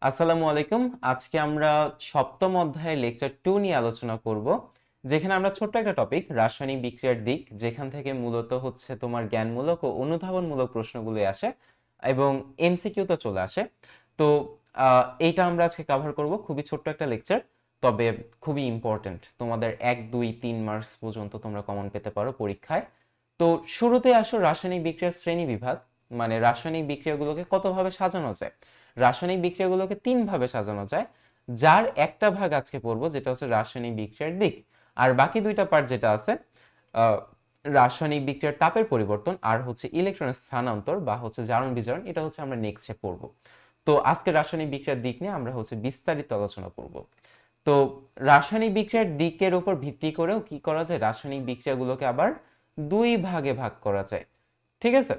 আসসালামু আলাইকুম। আজকে আমরা সপ্তম অধ্যায়ের লেকচার 2 নিয়ে আলোচনা করব, যেখানে আমরা ছোট্ট একটা টপিক রাসায়নিক বিক্রিয়ার দিক, যেখান থেকে মূলত হচ্ছে তোমার জ্ঞানমূলক ও অনুধাবনমূলক প্রশ্নগুলো আসে এবং এমসিকিউ তো চলে আসে। তো এইটা আমরা আজকে কভার করব। খুবই ছোট্ট একটা লেকচার, তবে খুবই ইম্পর্ট্যান্ট। তোমাদের 1 2 3 মার্কস পর্যন্ত তোমরা কমন পেতে পারো পরীক্ষায়। তো শুরুতে আসো রাসায়নিক বিক্রিয়ার শ্রেণী বিভাগ, মানে রাসায়নিক বিক্রিয়াগুলোকে কতভাবে সাজানো যায়। রাসায়নিক বিক্রিয়াগুলোকে 3 ভাবে সাজানো যায়, যার একটা ভাগ আজকে পড়বো, যেটা হচ্ছে রাসায়নিক বিক্রিয়ার দিক। আর বাকি 2টা পার্ট যেটা আছে, আহ, রাসায়নিক বিক্রিয়ার তাপের পরিবর্তন আর হচ্ছে ইলেকট্রনের স্থানান্তর বা হচ্ছে জারণ বিজারণ, এটা হচ্ছে আমরা নেক্সটে পড়বো। তো আজকে রাসায়নিক বিক্রিয়ার দিক নিয়ে আমরা হচ্ছে বিস্তারিত আলোচনা করব। তো রাসায়নিক বিক্রিয়ার দিকের উপর ভিত্তি করেও কি করা যায়, রাসায়নিক বিক্রিয়াগুলোকে আবার 2 ভাগে ভাগ করা যায়। ঠিক আছে,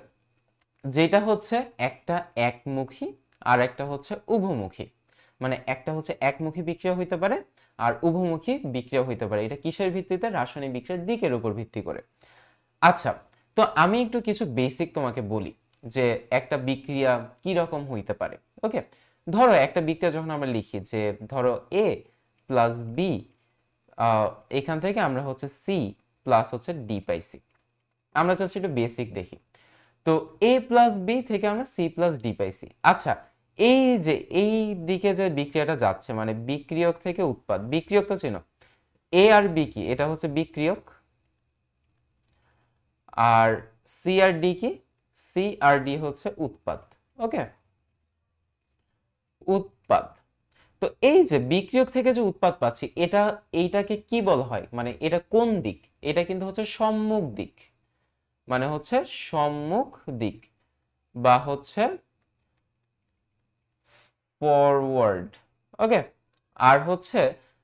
যেটা হচ্ছে একটা একমুখী আর একটা হচ্ছে উভমুখী। মানে একটা হচ্ছে একমুখী বিক্রিয়া হইতে পারে আর উভমুখী বিক্রিয়া হইতে পারে। এটা কিসের ভিত্তিতে? রাসায়নিক বিক্রিয়ার দিকের উপর ভিত্তি করে। আচ্ছা, তো আমি একটু কিছু বেসিক তোমাকে বলি যে একটা বিক্রিয়া কি রকম হইতে পারে। ওকে, ধরো একটা বিক্রিয়া যখন আমরা লিখি যে ধরো এ প্লাস বি, এখান থেকে আমরা হচ্ছে সি প্লাস হচ্ছে ডি পাইছি। আমরা জাস্ট একটু বেসিক দেখি। তো এ প্লাস বি থেকে আমরা সি প্লাস ডি পাইছি। আচ্ছা, এই যে এই দিকে যে বিক্রিয়াটা যাচ্ছে, মানে বিক্রিয়ক থেকে উৎপাদ, বিক্রিয়ক তো চেনো, এ আর বি কি? এটা হচ্ছে বিক্রিয়ক। আর সি আর ডি কি? সি আর ডি হচ্ছে উৎপাদ। ওকে, উৎপাদ। তো এই যে বিক্রিয়ক থেকে যে উৎপাদ পাচ্ছি, এইটাকে কি বলা হয়, মানে এটা কোন দিক? এটা কিন্তু হচ্ছে সম্মুখ দিক, মানে হচ্ছে সম্মুখ দিক বা হচ্ছে ফরওয়ার্ড। ওকে, আর হচ্ছে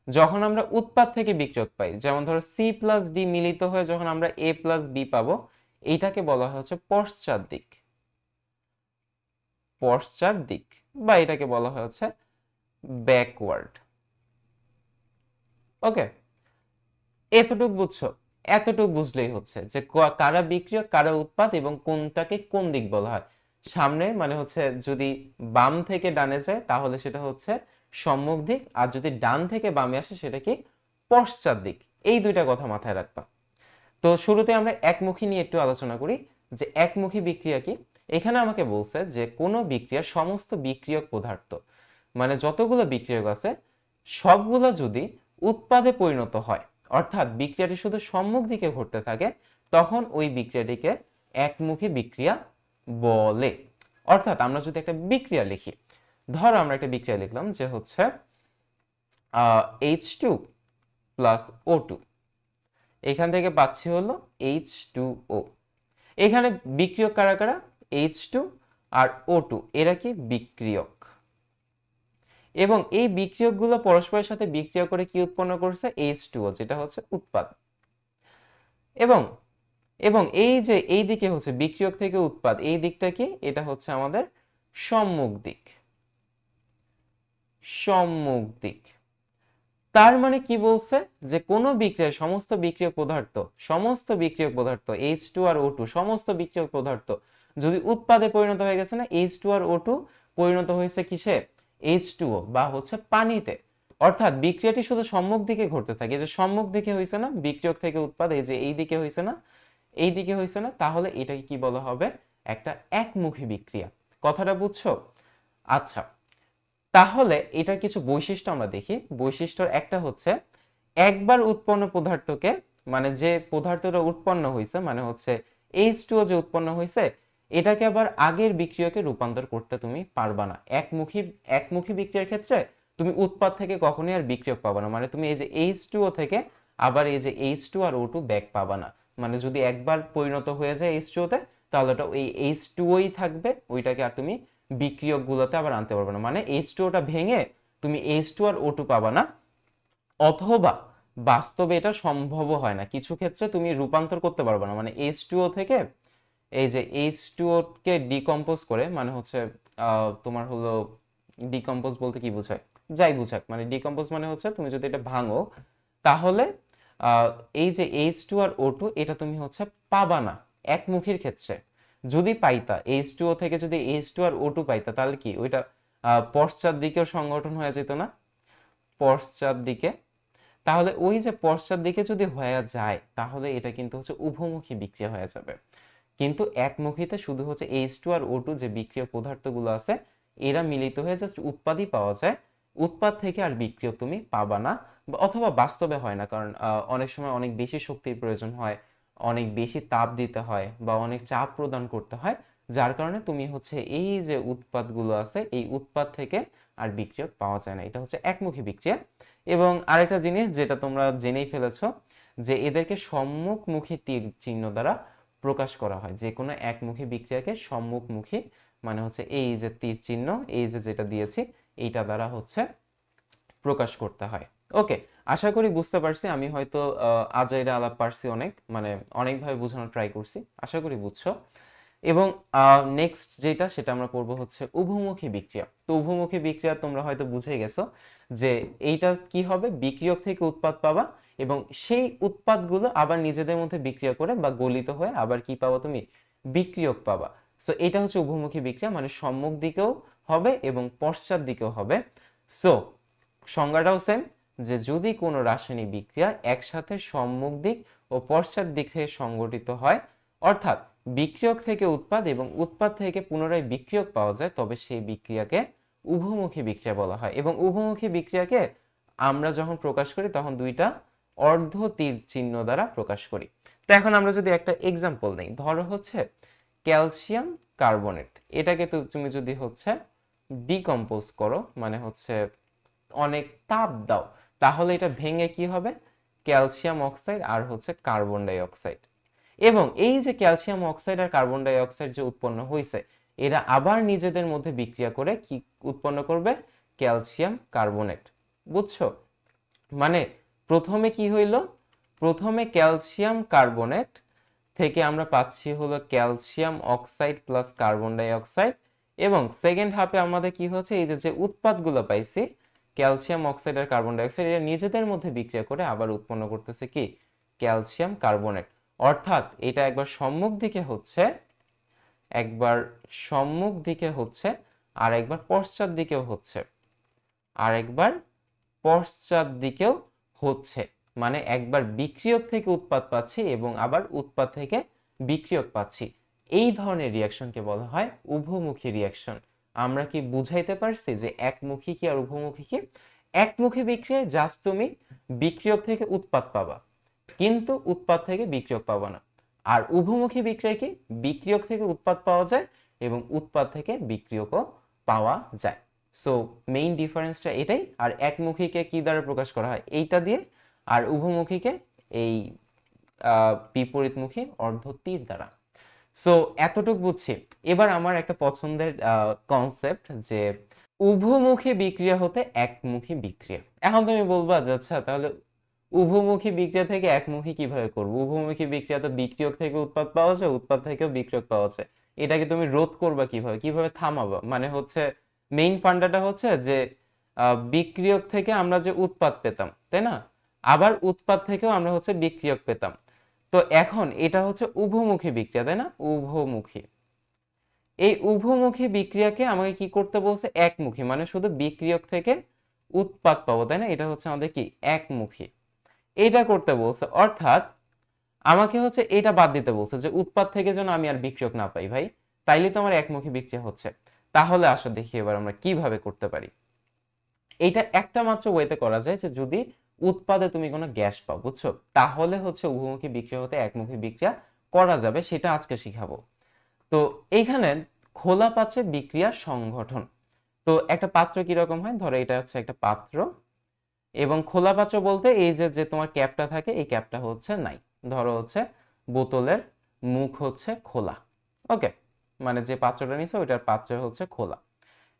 যখন আমরা উৎপাদ থেকে বিক্রিয়ক পাই, যেমন ধরো সি প্লাস ডি মিলিত হয়ে যখন আমরা এ প্লাস বি পাবো, এইটাকে বলা হয় হচ্ছে পশ্চাৎ দিক। পশ্চাৎ দিক, বা এটাকে বলা হয় হচ্ছে ব্যাকওয়ার্ড। ওকে, এতটুক বুঝছো? এতটুক বুঝলেই হচ্ছে যে কারা বিক্রিয়ক কারা উৎপাদ এবং কোনটাকে কোন দিক বলা হয়। সামনে মানে হচ্ছে যদি বাম থেকে ডানে যায় তাহলে সেটা হচ্ছে সম্মুখ দিক, আর যদি ডান থেকে বামে আসে সেটা কি? পশ্চাৎ দিক। এই 2টা কথা মাথায় রাখবা। তো শুরুতে আমরা একমুখী নিয়ে একটু আলোচনা করি যে একমুখী বিক্রিয়া কি। এখানে আমাকে বলছে যে কোনো বিক্রিয়ার সমস্ত বিক্রিয়ক পদার্থ, মানে যতগুলো বিক্রিয়ক আছে সবগুলো যদি উৎপাদে পরিণত হয়, অর্থাৎ বিক্রিয়াটি শুধু সম্মুখ দিকে ঘটতে থাকে, তখন ওই বিক্রিয়াটিকে একমুখী বিক্রিয়া বলে। অর্থাৎ আমরা যদি একটা বিক্রিয়া লিখি, ধরো আমরা একটা বিক্রিয়া লিখলাম যে হচ্ছে H2 প্লাস O2, এখান থেকে পাচ্ছি হলো H2O। এখানে বিক্রিয়ক কারা কারা? H2 আর O2, এরা কি বিক্রিয়ক। এবং এই বিক্রিয়কগুলো পরস্পরের সাথে বিক্রিয়া করে কি উৎপন্ন করছে? H2O, যেটা হচ্ছে উৎপাদ। এবং এবং এই যে এই দিকে হচ্ছে বিক্রিয়ক থেকে উৎপাদ, এই দিকটা কি? এটা হচ্ছে আমাদের সম্মুখ দিক। সম্মুখ দিক। তার মানে কি বলছে যে কোনো বিক্রিয়ার সমস্ত বিক্রিয়ক পদার্থ H2 আর O2, সমস্ত বিক্রিয়ক পদার্থ যদি উৎপাদে পরিণত হয়ে গেছে না, H2 আর O2 পরিণত হয়েছে কিসে? H2O বা হচ্ছে পানিতে। অর্থাৎ বিক্রিয়াটি শুধু সম্মুখ দিকে ঘটতে থাকে। এই যে সম্মুখ দিকে হয়েছে না বিক্রিয়ক থেকে উৎপাদ, এই যে এই দিকে হয়েছে না, এই দিকে হয়েছে না, তাহলে এটাকে কি বলা হবে? একটা একমুখী বিক্রিয়া। কথাটা বুঝছো? আচ্ছা, তাহলে এটার কিছু বৈশিষ্ট্য আমরা দেখি। বৈশিষ্ট্যর একটা হচ্ছে একবার উৎপন্ন পদার্থকে, মানে যে পদার্থটা উৎপন্ন হয়েছে, মানে হচ্ছে H2O যে উৎপন্ন হয়েছে, এটাকে আবার আগের বিক্রিয়কে রূপান্তর করতে তুমি পারবা না। একমুখী একমুখী বিক্রিয়ার ক্ষেত্রে তুমি উৎপাদ থেকে কখনোই আর বিক্রিয়ক পাবা না। মানে তুমি এই যে H2O থেকে আবার এই যে H2 আর O2 ব্যাক পাবা না। মানে যদি একবার পরিণত হয়ে যায় H2O তে, তাহলে ওটা ওই H2Oই থাকবে, ওইটাকে আর তুমি বিক্রিয়ক গুলোতে আবার আনতে পারবে না। মানে H2Oটা ভেঙে তুমি H2 আর O2 পাবা না। অথবা বাস্তবে এটা সম্ভব হয় না, কিছু ক্ষেত্রে তুমি রূপান্তর করতে পারবে না। মানে H2O থেকে এই যে H2O কে ডিকম্পোজ করে, মানে হচ্ছে তোমার হলো ডিকম্পোজ বলতে কি বোঝায়, যাই বুঝাক, মানে ডিকম্পোজ মানে হচ্ছে তুমি যদি এটা ভাঙো, তাহলে আহ, এই যে H2 আর O2 এটা তুমি হচ্ছে পাবা না একমুখীর ক্ষেত্রে। যদি পাইতা H2O থেকে, যদি H2 আর O2 পাইতা, তাহলে কি ওইটা পশ্চাৎ দিকেও সংগঠন হয়ে যেত না, পশ্চাৎ দিকে। তাহলে ওই যে পশ্চাৎ দিকে যদি হয়ে যায় তাহলে এটা কিন্তু হচ্ছে উভমুখী বিক্রিয়া হয়ে যাবে। কিন্তু একমুখীতে শুধু হচ্ছে H2 আর O2 যে বিক্রিয়ক পদার্থগুলো আছে এরা মিলিত হয়ে জাস্ট উৎপাদই পাওয়া যায়, উৎপাদ থেকে আর বিক্রিয়ক তুমি পাবা না, অথবা বাস্তবে হয় না, কারণ অনেক সময় অনেক বেশি শক্তির প্রয়োজন হয়, অনেক বেশি তাপ দিতে হয় বা অনেক চাপ প্রদান করতে হয়, যার কারণে তুমি হচ্ছে এই যে উৎপাদগুলো আছে এই উৎপাদ থেকে আর বিক্রিয়ক পাওয়া যায় না। এটা হচ্ছে একমুখী বিক্রিয়া। এবং আরেকটা জিনিস যেটা তোমরা জেনেই ফেলেছো যে এদেরকে সম্মুখমুখী তীর চিহ্ন দ্বারা প্রকাশ করা হয়। যে কোনো একমুখী বিক্রিয়াকে সম্মুখমুখী মানে হচ্ছে এই যে তীর চিহ্ন, এই যে যেটা দিয়েছি এইটা দ্বারা হচ্ছে প্রকাশ করতে হয়। ওকে, আশা করি বুঝতে পারছি। আমি হয়তো আজাইরা আলাপ পারছি অনেক, মানে অনেকভাবে বোঝানোর ট্রাই করছি, আশা করি বুঝছো। এবং নেক্সট যেটা সেটা আমরা পড়বো হচ্ছে উভমুখী বিক্রিয়া। তো উভমুখী বিক্রিয়া তোমরা হয়তো বুঝে গেছো যে এইটা কি হবে, বিক্রিয়ক থেকে উৎপাদ পাবা এবং সেই উৎপাদগুলো আবার নিজেদের মধ্যে বিক্রিয়া করে বা গলিত হয়ে আবার কি পাবা তুমি, বিক্রিয়ক পাবা। সো এটা হচ্ছে উভমুখী বিক্রিয়া, মানে সম্মুখ দিকেও হবে এবং পশ্চাৎ দিকেও হবে। সো সংজ্ঞাটাও সেম, যে যদি কোনো রাসায়নিক বিক্রিয়া একসাথে সম্মুখ দিক ও পশ্চাৎ দিক থেকে সংগঠিত হয়, অর্থাৎ বিক্রিয়ক থেকে উৎপাদ এবং উৎপাদ থেকে পুনরায় বিক্রিয়ক পাওয়া যায়, তবে সেই বিক্রিয়াকে উভমুখী বিক্রিয়া বলা হয়। এবং উভমুখী বিক্রিয়াকে আমরা যখন প্রকাশ করি তখন দুইটা অর্ধ তীর চিহ্ন দ্বারা প্রকাশ করি। তো এখন আমরা যদি একটা এক্সাম্পল নেই, ধরো হচ্ছে ক্যালসিয়াম কার্বনেট, এটাকে তো তুমি যদি হচ্ছে ডিকম্পোজ করো, মানে হচ্ছে অনেক তাপ দাও, তাহলে এটা ভেঙে কি হবে, ক্যালসিয়াম অক্সাইড আর হচ্ছে কার্বন ডাই অক্সাইড। এবং এই যে ক্যালসিয়াম অক্সাইড আর কার্বন ডাই অক্সাইড যে উৎপন্ন হয়েছে এরা আবার নিজেদের মধ্যে বিক্রিয়া করে কি উৎপন্ন করবে, ক্যালসিয়াম কার্বনেট। বুঝছো? মানে প্রথমে কি হইল, প্রথমে ক্যালসিয়াম কার্বনেট থেকে আমরা পাচ্ছি হলো calcium oxide plus carbon die oxide, এবং সেকেন্ড হাফে আমাদের কি হচ্ছে, এই যে উৎপাদগুলো পাইছি ক্যালসিয়াম অক্সাইড আর কার্বন ডাই অক্সাইড, এরা নিজেদের মধ্যে বিক্রিয়া করে আবার উৎপন্ন করতেছে কি, ক্যালসিয়াম কার্বনেট। অর্থাৎ এটা একবার সম্মুখ দিকে হচ্ছে, একবার সম্মুখ দিকে হচ্ছে, আর একবার পশ্চাৎ দিকেও হচ্ছে, আর একবার পশ্চাৎ দিকেও হচ্ছে। মানে একবার বিক্রিয়ক থেকে উৎপাদ পাচ্ছি এবং আবার উৎপাদ থেকে বিক্রিয়ক পাচ্ছি। এই ধরনের রিয়াকশনকে বলা হয় উভমুখী রিয়াকশন। আমরা কি বুঝাইতে পারছি যে একমুখী কি আর উভমুখী কি? একমুখী বিক্রিয়ায় জাস্ট তুমি বিক্রিয়ক থেকে উৎপাদ পাবা কিন্তু উৎপাদ থেকে বিক্রিয়ক পাবা না। আর উভমুখী বিক্রিয়ায় কি, বিক্রিয়ক থেকে উৎপাদ পাওয়া যায় এবং উৎপাদ থেকে বিক্রিয়কও পাওয়া যায়। সো মেইন ডিফারেন্সটা এটাই। আর একমুখীকে কি দ্বারা প্রকাশ করা হয়, এইটা দিয়ে, আর উভমুখীকে এই বিপরীতমুখী অর্ধ তীর দ্বারা। সো এতটুকু বুঝছি। এবার আমার একটা পছন্দের কনসেপ্ট, যে উভমুখী বিক্রিয়া হতে একমুখী বিক্রিয়া। এখন তুমি বলবা যে আচ্ছা তাহলে উভমুখী বিক্রিয়া থেকে একমুখী কিভাবে করব, উভমুখী বিক্রিয়া তো বিক্রিয়ক থেকে উৎপাদ পাওয়া যায়, উৎপাদ থেকেও বিক্রিয়ক পাওয়া যায়, এটাকে তুমি রোধ করবা কিভাবে, কিভাবে থামাবা? মানে হচ্ছে মেইন ফান্ডাটা হচ্ছে যে বিক্রিয়ক থেকে আমরা যে উৎপাদ পেতাম, তাই না, আবার উৎপাদ থেকেও আমরা হচ্ছে বিক্রিয়ক পেতাম। তো এখন এটা হচ্ছে উভমুখী বিক্রিয়া, তাই না, উভমুখী। এই উভমুখী বিক্রিয়াকে আমাকে কি করতে বলছে, একমুখী, মানে শুধু বিক্রিয়ক থেকে উৎপাদ পাবো, তাই না, এটা হচ্ছে আমাদের কি একমুখী। এটা করতে বলছে, অর্থাৎ আমাকে হচ্ছে এটা বাদ দিতে বলছে যে উৎপাদ থেকে যেন আমি আর বিক্রিয়ক না পাই ভাই, তাইলে তো আমার একমুখী বিক্রিয়া হচ্ছে। তাহলে আসো দেখি এবার আমরা কিভাবে করতে পারি। এটা একটা মাত্র ওয়েতে করা যায়, যে যদি উৎপাদে তুমি কোনো গ্যাস পাও, বুঝছো, তাহলে হচ্ছে উভমুখী বিক্রিয়া হতে একমুখী বিক্রিয়া করা যাবে, সেটা আজকে শিখাবো। তো এইখানে খোলা পাত্রে বিক্রিয়ার সংগঠন। তো একটা পাত্র কিরকম হয়, ধরো এটা হচ্ছে একটা পাত্র, এবং খোলা পাত্র বলতে এই যে যে তোমার ক্যাপটা থাকে এই ক্যাপটা হচ্ছে নাই, ধরো হচ্ছে বোতলের মুখ হচ্ছে খোলা। ওকে, মানে যে পাত্রটা নিছে ওইটার পাত্র হচ্ছে খোলা।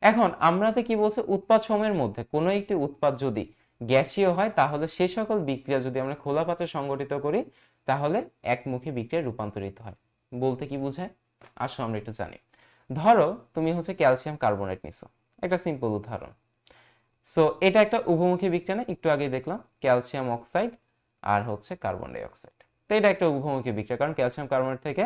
এখন আমরা তো কি বলছে, উৎপাদ সমূহের মধ্যে কোনো একটি উৎপাদ যদি গ্যাসীয় হয় তাহলে সে সকল বিক্রিয়া যদি আমরা খোলা পাত্রে সংগঠিত করি তাহলে একমুখী বিক্রিয়ায় রূপান্তরিত হয়। বলতে কি বোঝায়, আসো আমরা একটু জানি। ধরো তুমি হচ্ছে ক্যালসিয়াম কার্বনেট নিছো, একটা সিম্পল উদাহরণ। সো এটা একটা উভমুখী বিক্রিয়া না, একটু আগে দেখলাম ক্যালসিয়াম অক্সাইড আর হচ্ছে কার্বন ডাই অক্সাইড। তো এটা একটা উভমুখী বিক্রিয়া, কারণ ক্যালসিয়াম কার্বনেট থেকে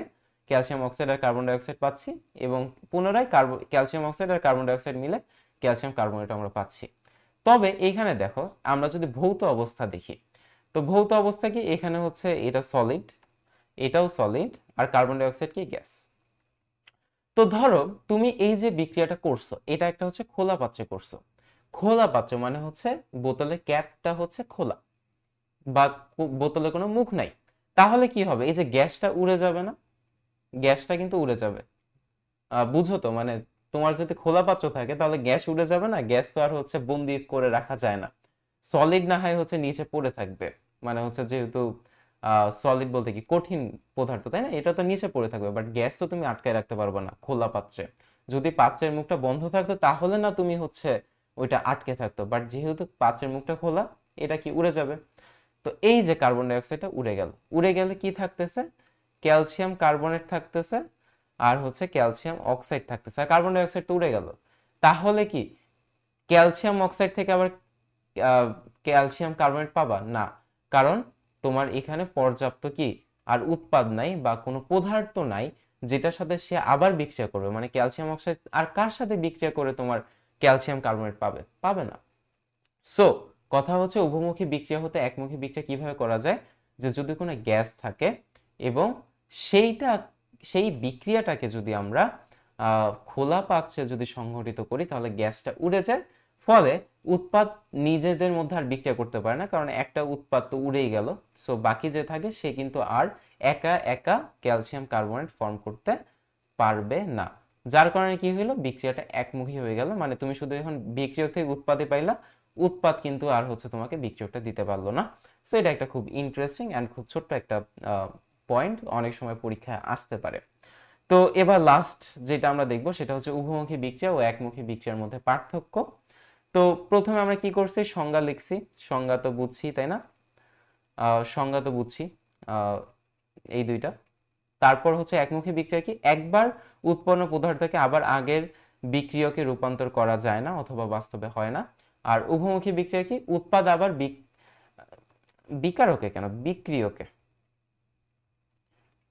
ক্যালসিয়াম অক্সাইড আর কার্বন ডাই অক্সাইড পাচ্ছি এবং পুনরায় ক্যালসিয়াম অক্সাইড আর কার্বন ডাই অক্সাইড মিলে ক্যালসিয়াম কার্বনেট আমরা পাচ্ছি। তবে এইখানে দেখো আমরা যদি ভৌত অবস্থা দেখি, তো ভৌত অবস্থা কি, এখানে হচ্ছে এটা সলিড, এটাও সলিড, আর কার্বন ডাই অক্সাইড কি গ্যাস। তো ধরো তুমি এই যে বিক্রিয়াটা করছো এটা একটা হচ্ছে খোলা পাত্রে করছো। খোলা পাত্র মানে হচ্ছে বোতলের ক্যাপটা হচ্ছে খোলা, বা বোতলে কোনো মুখ নাই। তাহলে কি হবে, এই যে গ্যাসটা উড়ে যাবে না? গ্যাসটা কিন্তু উড়ে যাবে। বুঝো তো, মানে তোমার যদি খোলা পাত্র থাকে তাহলে গ্যাস উড়ে যাবে না? গ্যাস তো আর হচ্ছে বন্দি করে রাখা যায় না। সলিড না হয় হচ্ছে নিচে পড়ে থাকবে, মানে হচ্ছে যেহেতু সলিড বলতে কি কঠিন পদার্থ, তাই না? এটা তো নিচে পড়ে থাকবে, বাট গ্যাস তো তুমি আটকায় রাখতে পারবে না খোলা পাত্রে। যদি পাত্রের মুখটা বন্ধ থাকতো তাহলে না তুমি হচ্ছে ওইটা আটকে থাকতো, বাট যেহেতু পাত্রের মুখটা খোলা, এটা কি উড়ে যাবে। তো এই যে কার্বন ডাই অক্সাইডটা উড়ে গেল, উড়ে গেলে কি থাকতেছে, ক্যালসিয়াম কার্বনেট থাকতেছে, আর হচ্ছে ক্যালসিয়াম অক্সাইড থাকতেছে, আর কার্বন ডাই অক্সাইড তো উড়ে গেল। তাহলে কি ক্যালসিয়াম অক্সাইড থেকে আবার ক্যালসিয়াম কার্বনেট পাবা না? কারণ তোমার এখানে পর্যাপ্ত কি আর উৎপাদ নাই, বা কোনো পদার্থ নাই যেটার সাথে সে আবার বিক্রিয়া করবে। মানে ক্যালসিয়াম অক্সাইড আর কার সাথে বিক্রিয়া করে তোমার ক্যালসিয়াম কার্বনেট পাবে? পাবে না। সো কথা হচ্ছে উভমুখী বিক্রিয়া হতে একমুখী বিক্রিয়া কিভাবে করা যায়, যে যদি কোনো গ্যাস থাকে এবং সেইটা সেই বিক্রিয়াটাকে যদি আমরা খোলা পাত্রে যদি সংঘটিত করি তাহলে গ্যাসটা উড়ে যায়, ফলে উৎপাদ নিজেদের মধ্যে আর বিক্রিয়া করতে পারে না, কারণ একটা উৎপাদ তো উড়েই গেল। সো বাকি যে থাকে সে কিন্তু আর একা একা ক্যালসিয়াম কার্বনেট ফর্ম করতে পারবে না। যার কারণে কি হলো, বিক্রিয়াটা একমুখী হয়ে গেল। মানে তুমি শুধু এখন বিক্রিয়ক থেকে উৎপাদে পাইলা, উৎপাদ কিন্তু আর হচ্ছে তোমাকে বিক্রিয়কটা দিতে পারলো না। সো এটা একটা খুব ইন্টারেস্টিং অ্যান্ড খুব ছোট্ট একটা পয়েন্ট, অনেক সময় পরীক্ষায় আসতে পারে। তো এবার লাস্ট যেটা আমরা দেখবো সেটা হচ্ছে উভমুখী বিক্রিয়া ও একমুখী বিক্রিয়ার মধ্যে পার্থক্য। তো প্রথমে আমরা কি করছি, সংজ্ঞা লিখছি। সংজ্ঞা তো বুঝছি, তাই না? সংজ্ঞা তো বুঝছি, এই দুইটা। তারপর হচ্ছে একমুখী বিক্রিয়া কি, একবার উৎপন্ন পদার্থকে আবার আগের বিক্রিয়কে রূপান্তর করা যায় না অথবা বাস্তবে হয় না। আর উভমুখী বিক্রিয়া কি, উৎপাদ আবার বিকারকে কেন, বিক্রিয়কে,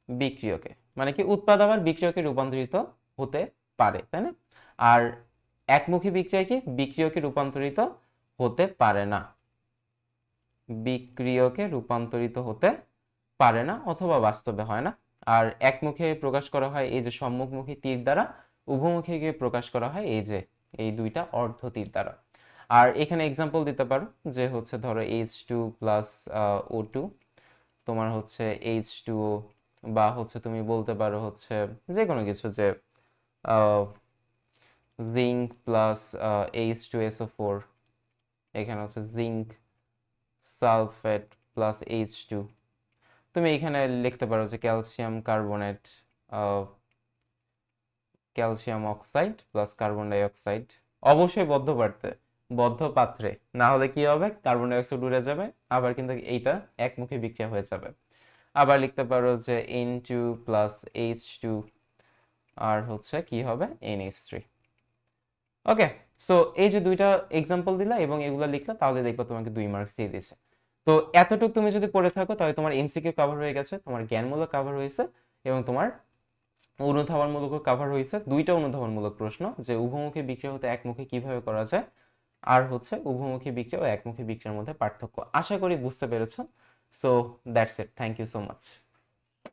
বিক্রিয়কে মানে কি উৎপাদ আবার বিক্রিয়কে রূপান্তরিত হতে পারে, তাই না? আর একমুখী বিক্রিয়া কি, বিক্রিয়কে রূপান্তরিত হতে পারে না, বিক্রিয়কে রূপান্তরিত হতে পারে না অথবা বাস্তবে হয় না। আর একমুখে প্রকাশ করা হয় এই যে সম্মুখমুখী তীর দ্বারা, উভমুখীকে প্রকাশ করা হয় এই যে এই দুইটা অর্ধ তীর দ্বারা। আর এখানে এক্সাম্পল দিতে পারো, যে হচ্ছে ধরো H2 প্লাস O2, তোমার হচ্ছে H2O, বা হচ্ছে তুমি বলতে পারো হচ্ছে যে কোনো কিছু, যে জিঙ্ক প্লাস H2SO4, এখানে হচ্ছে জিঙ্ক সালফেট প্লাস H2। তুমি এখানে লিখতে পারো যে calcium carbonate, calcium oxide plus carbon dioxide, অবশ্যই বদ্ধ পাত্রে, না হলে কি হবে, কার্বন ডাই অক্সাইড উড়ে যাবে, আবার কিন্তু এইটা একমুখী বিক্রিয়া হয়ে যাবে। আবার লিখতে পারো যে N2 প্লাস H2, আর হচ্ছে কি হবে NH3। ওকে, সো এই যে দুইটা এক্সাম্পল দিলা এবং এগুলো লিখলা, তাহলে দেখবা তোমাকে 2 মার্কস দিয়ে দিছে। তো এতটুকু তুমি যদি পড়ে থাকো তাহলে তোমার এমসিকিউ কভার হয়ে গেছে, তোমার জ্ঞানমূলক কভার হয়েছে, এবং তোমার অনুধাবনমূলকও কভার হয়েছে। দুইটা অনুধাবনমূলক প্রশ্ন, যে উভমুখী বিক্রিয়া হতে একমুখী কিভাবে করা যায়, আর হচ্ছে উভমুখী বিক্রিয়া ও একমুখী বিক্রিয়ার মধ্যে পার্থক্য। আশা করি বুঝতে পেরেছো। So that's it, thank you so much.